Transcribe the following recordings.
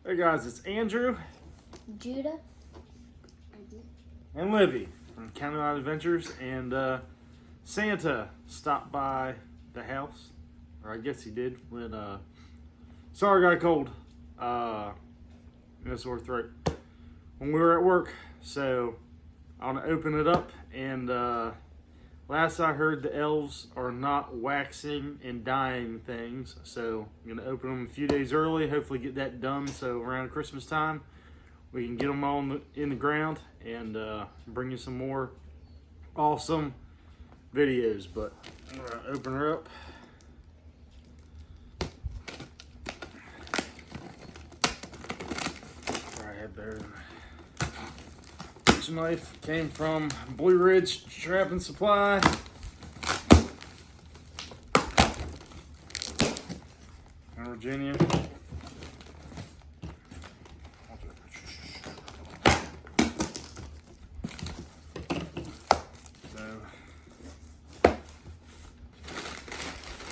Hey guys, it's Andrew, Judah, and Livy from County Line Adventures, and Santa stopped by the house, or I guess he did, when, sorry I got a cold, and a sore throat, when we were at work, so I'm gonna open it up, and last I heard the elves are not waxing and dyeing things, so I'm gonna open them a few days early, hopefully get that done, so around Christmas time, we can get them all in the ground and bring you some more awesome videos. But I'm gonna open her up. Right head there. Kitchen knife came from Blue Ridge Trapping Supply. In Virginia.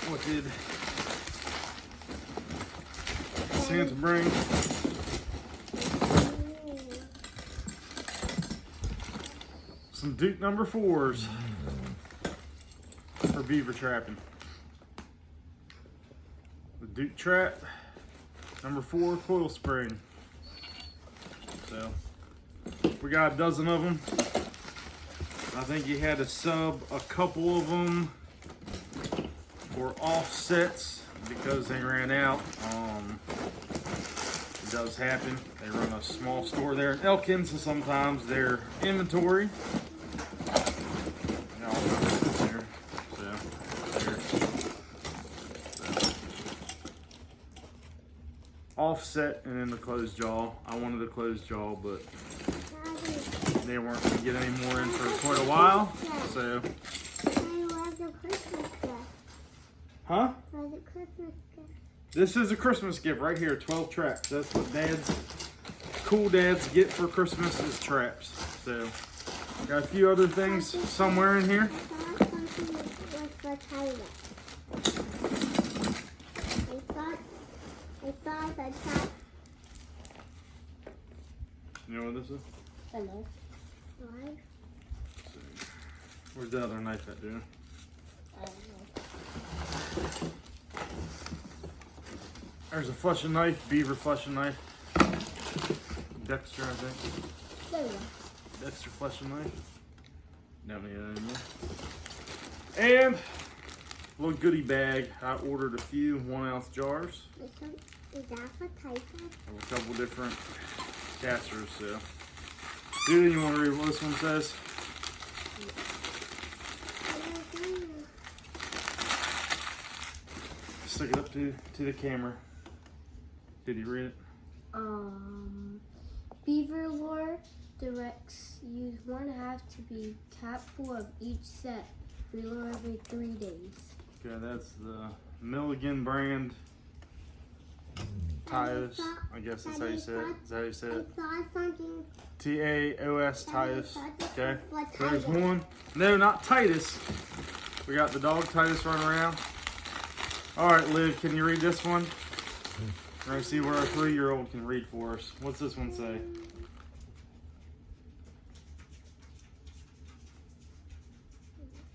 What did Santa bring? Some Duke number 4s for beaver trapping. The Duke Trap number 4 coil spring. So we got a dozen of them. I think he had to sub a couple of them for offsets because they ran out. It does happen. They run a small store there in Elkins, so sometimes their inventory. Offset and then the closed jaw. I wanted a closed jaw, but they weren't going to get any more in for quite a while. So. Huh? This is a Christmas gift right here, 12 traps. That's what cool dads get for Christmas is traps. So, got a few other things somewhere in here. You know what this is? a knife. Where's the other knife at, dude? I don't know. There's a flushing knife, Beaver flushing knife. Dexter, I think. There we go. Dexter flushing knife. Don't need that anymore. And a little goodie bag. I ordered a few 1-ounce jars. Is that for typing? Of a couple different casters, so. Dude, you want to read what this one says? Stick it up to the camera. Did you read it? Beaver lore directs use 1/2 to be capful of each set. Relure every 3 days. Okay, that's the Milligan brand Taos. I guess that's how you say it. Is that how you say it? I saw something. Taos Taos. Okay. So there's one. No, not Titus. We got the dog Titus running around. All right, Liv, can you read this one? We're gonna see where our 3-year-old can read for us. What's this one say?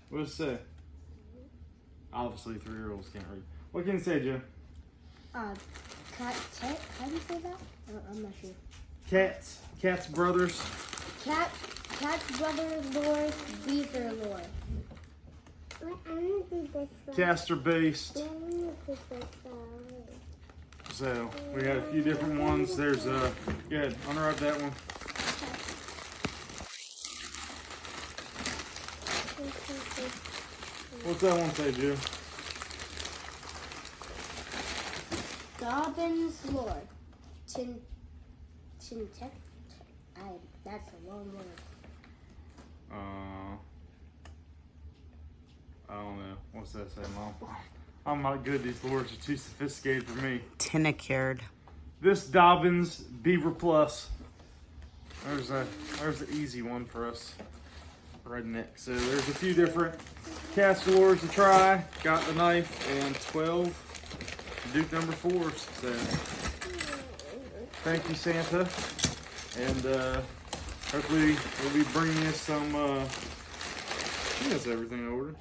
What does it say? Obviously, 3-year-olds can't read. What can it say, Joe? How do you say that? I'm not sure. Cat's brothers. Cat's brother lore, beaver lore. Castor based. So we got a few different ones. There's good. Unwrap that one. What's that one say, Joe? Dobbin's lore. That's a long word. I don't know. What's that say, Mom? I'm not good. These lures are too sophisticated for me. Tinnicured. This Dobbins Beaver Plus. There's the easy one for us redneck. So there's a few different cast lures to try. Got the knife and 12 Duke number 4s. So thank you, Santa. And hopefully we'll be bringing you some, I think that's everything I ordered.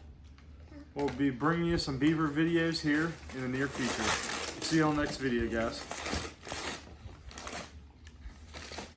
We'll be bringing you some Beaver videos here in the near future. See you on the next video, guys.